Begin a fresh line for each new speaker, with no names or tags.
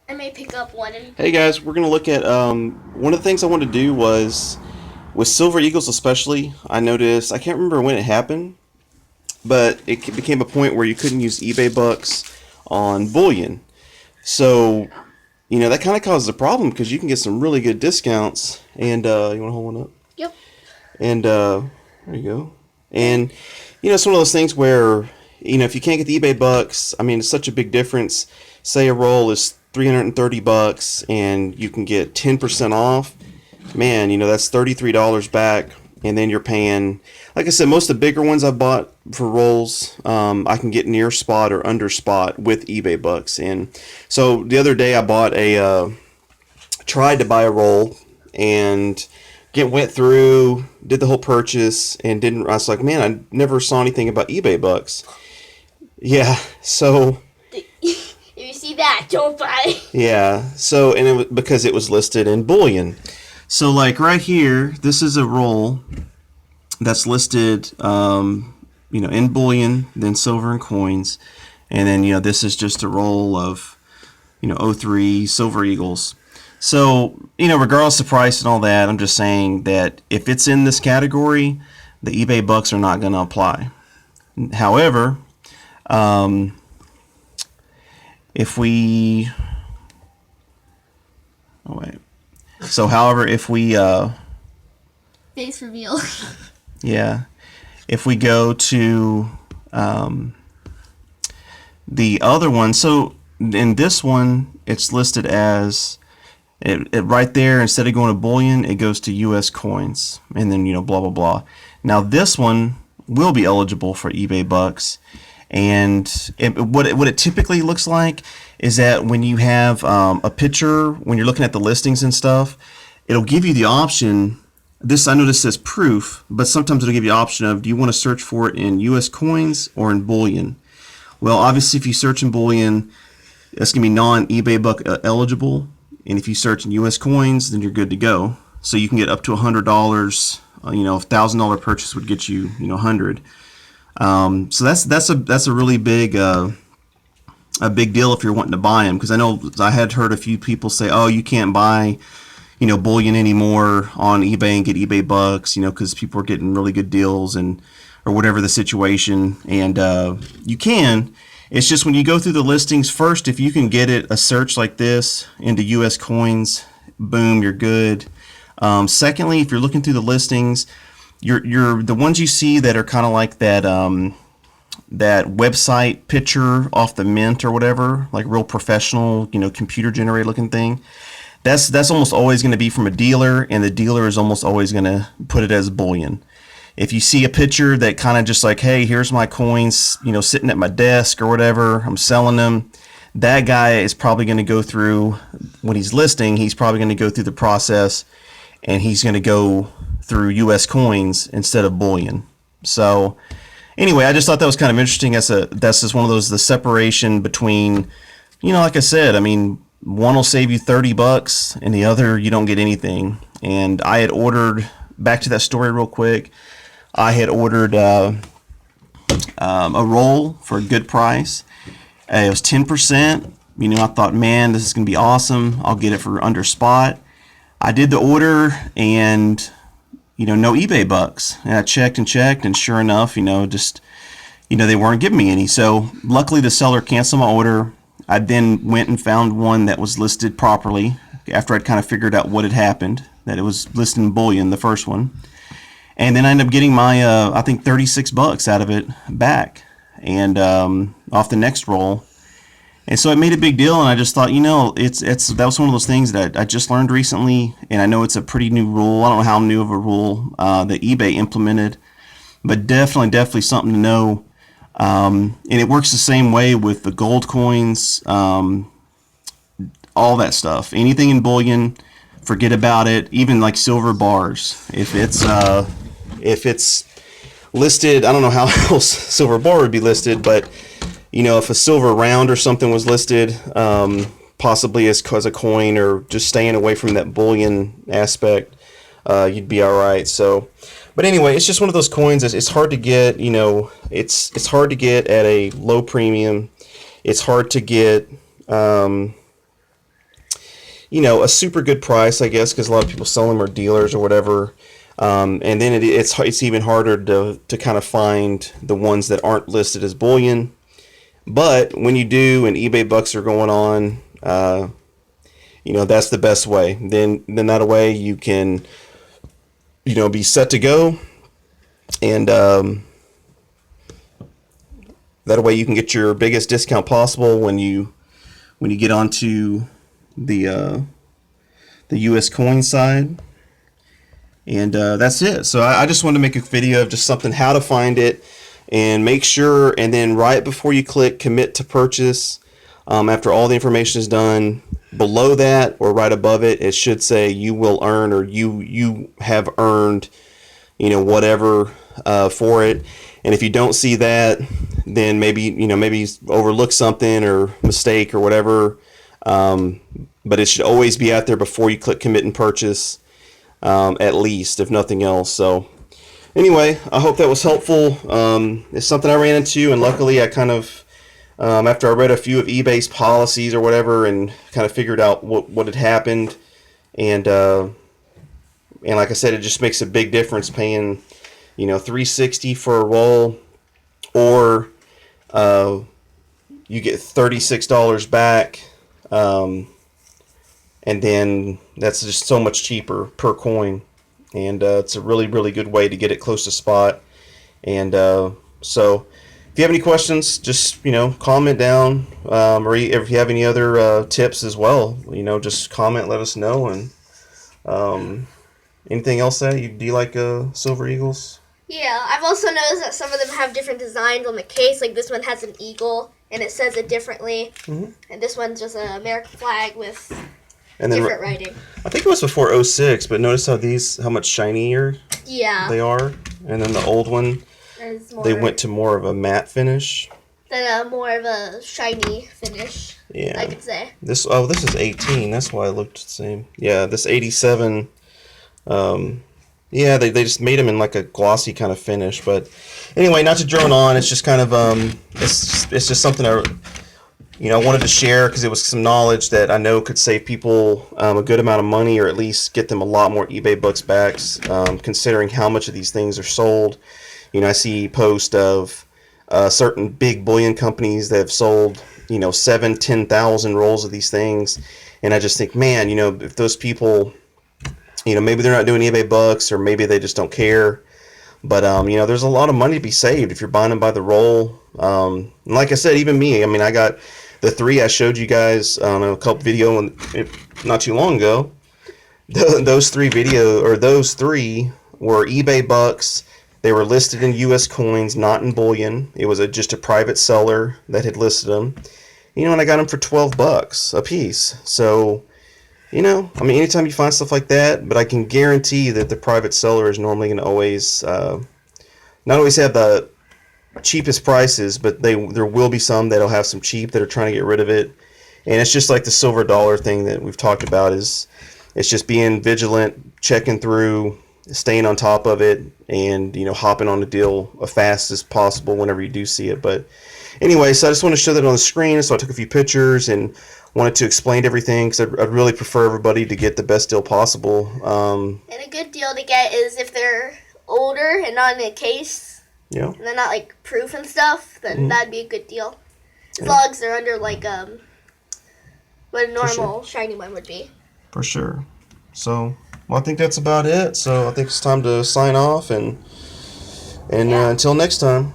I may pick up one. And
Hey guys, we're going to look at one of the things I wanted to do was with Silver Eagles especially. I noticed, I can't remember when it happened, but it became a point where you couldn't use eBay bucks on Bullion. So, that kind of causes a problem because you can get some really good discounts. And you want to hold one up?
yep.
And there you go. And it's one of those things where if you can't get the eBay bucks, I mean, it's such a big difference. Say a roll is $330, and you can get 10% off. Man, that's $33 back, and then you're paying. Like I said, most of the bigger ones I bought for rolls, I can get near spot or under spot with eBay bucks. And so the other day I bought tried to buy a roll and went through, did the whole purchase, and didn't. I was like, man, I never saw anything about eBay bucks. Yeah, so
If you see that, don't buy.
yeah, so and it was because it was listed in Bullion. So like right here, this is a roll that's listed, in Bullion, then silver and coins, and then this is just a roll of '03 Silver Eagles. So, regardless of price and all that, I'm just saying that if it's in this category, the eBay bucks are not going to apply. However, if we, oh wait, so however, if we,
Face reveal.
yeah, if we go to the other one, so in this one, it's listed as it right there. Instead of going to Bullion, it goes to U.S. coins, and then blah blah blah. Now this one will be eligible for eBay bucks, and what it typically looks like is that when you have a picture, when you're looking at the listings and stuff, it'll give you the option. This, I know this says proof, but sometimes it'll give you the option of, do you want to search for it in U.S. coins or in Bullion? Well, obviously, if you search in Bullion, that's going to be non-eBay buck eligible. And if you search in U.S. coins, then you're good to go. So you can get up to $100. $1,000 purchase would get you, 100. So that's a really big a big deal if you're wanting to buy them, because I know I had heard a few people say, oh, you can't buy Bullion anymore on eBay and get eBay bucks, because people are getting really good deals and or whatever the situation, and you can. It's just when you go through the listings first, if you can get it a search like this into U.S. coins, boom, you're good. Secondly, if you're looking through the listings, you're the ones you see that are kind of like that that website picture off the mint or whatever, like real professional, computer generated looking thing. That's almost always going to be from a dealer, and the dealer is almost always going to put it as Bullion. If you see a picture that kind of just like, hey, here's my coins, sitting at my desk or whatever, I'm selling them, that guy is probably going to go through, when he's listing, he's probably going to go through the process, and he's going to go through U.S. coins instead of Bullion. So anyway, I just thought that was kind of interesting. That's just one of those, the separation between, like I said, I mean, one will save you $30 and the other you don't get anything. And I had ordered, back to that story real quick, I had ordered a roll for a good price. It was 10%. I thought, man, this is going to be awesome. I'll get it for under spot. I did the order, and no eBay bucks. And I checked, and sure enough, just they weren't giving me any. So luckily the seller canceled my order. I then went and found one that was listed properly after I'd kind of figured out what had happened, that it was listed in Bullion, the first one. And then I ended up getting my, I think $36 out of it back, and off the next roll. And so it made a big deal, and I just thought, that was one of those things that I just learned recently, and I know it's a pretty new rule. I don't know how new of a rule that eBay implemented, but definitely something to know. And it works the same way with the gold coins, all that stuff. Anything in Bullion, forget about it. Even like silver bars, if it's listed, I don't know how else silver bar would be listed, but if a silver round or something was listed, possibly as a coin, or just staying away from that Bullion aspect, you'd be all right. So, but anyway, it's just one of those coins. It's hard to get. It's hard to get at a low premium. It's hard to get. a super good price, I guess, because a lot of people sell them or dealers or whatever. And then it's even harder to kind of find the ones that aren't listed as bullion. But when you do, and eBay bucks are going on, that's the best way. Then that way you can, be set to go, and that way you can get your biggest discount possible when you get onto the U.S. coin side. And that's it. So I just wanted to make a video of just something, how to find it, and make sure, and then right before you click commit to purchase, after all the information is done, below that or right above it, it should say you will earn, or you have earned, whatever for it. And if you don't see that, then maybe overlook something or mistake or whatever. But it should always be out there before you click commit and purchase, at least, if nothing else. So anyway, I hope that was helpful. It's something I ran into, and luckily I kind of, after I read a few of eBay's policies or whatever, and kind of figured out what had happened, and like I said, it just makes a big difference paying, $360 for a roll, or you get $36 back, and then that's just so much cheaper per coin, and it's a really, really good way to get it close to spot. And so if you have any questions, just comment down, or if you have any other tips as well, just comment, let us know. And anything else do you like Silver Eagles?
Yeah, I've also noticed that some of them have different designs on the case. Like this one has an eagle, and it says it differently. Mm-hmm. And this one's just an American flag with different writing. I
think it was before 06, but notice how much shinier they are. And then the old one, they went to more of a matte finish.
Then more of a shiny finish,
yeah,
I could say.
This is 18. That's why it looked the same. Yeah, this 87... yeah, they just made them in like a glossy kind of finish. But anyway, not to drone on, it's just kind of it's just something I wanted to share, because it was some knowledge that I know could save people a good amount of money, or at least get them a lot more eBay bucks back, considering how much of these things are sold. I see posts of certain big bullion companies that have sold 7,000-10,000 rolls of these things, and I just think, man, if those people, maybe they're not doing eBay bucks, or maybe they just don't care. But, there's a lot of money to be saved if you're buying them by the roll. And like I said, even me, I got the 3 I showed you guys on a couple video not too long ago. Those 3 were eBay bucks. They were listed in U.S. coins, not in bullion. It was just a private seller that had listed them. And I got them for $12 a piece. So, anytime you find stuff like that, but I can guarantee that the private seller is normally going to always, not always have the cheapest prices, but there will be some that'll have some cheap that are trying to get rid of it. And it's just like the silver dollar thing that we've talked about, it's just being vigilant, checking through, staying on top of it, and, hopping on the deal as fast as possible whenever you do see it. But anyway, so I just want to show that on the screen, so I took a few pictures and wanted to explain everything, because I'd really prefer everybody to get the best deal possible. And
a good deal to get is if they're older and not in a case, and they're not like proof and stuff, then that'd be a good deal. As long as they're under like what a normal shiny one would be.
For sure. So, well, I think that's about it. So I think it's time to sign off, and until next time.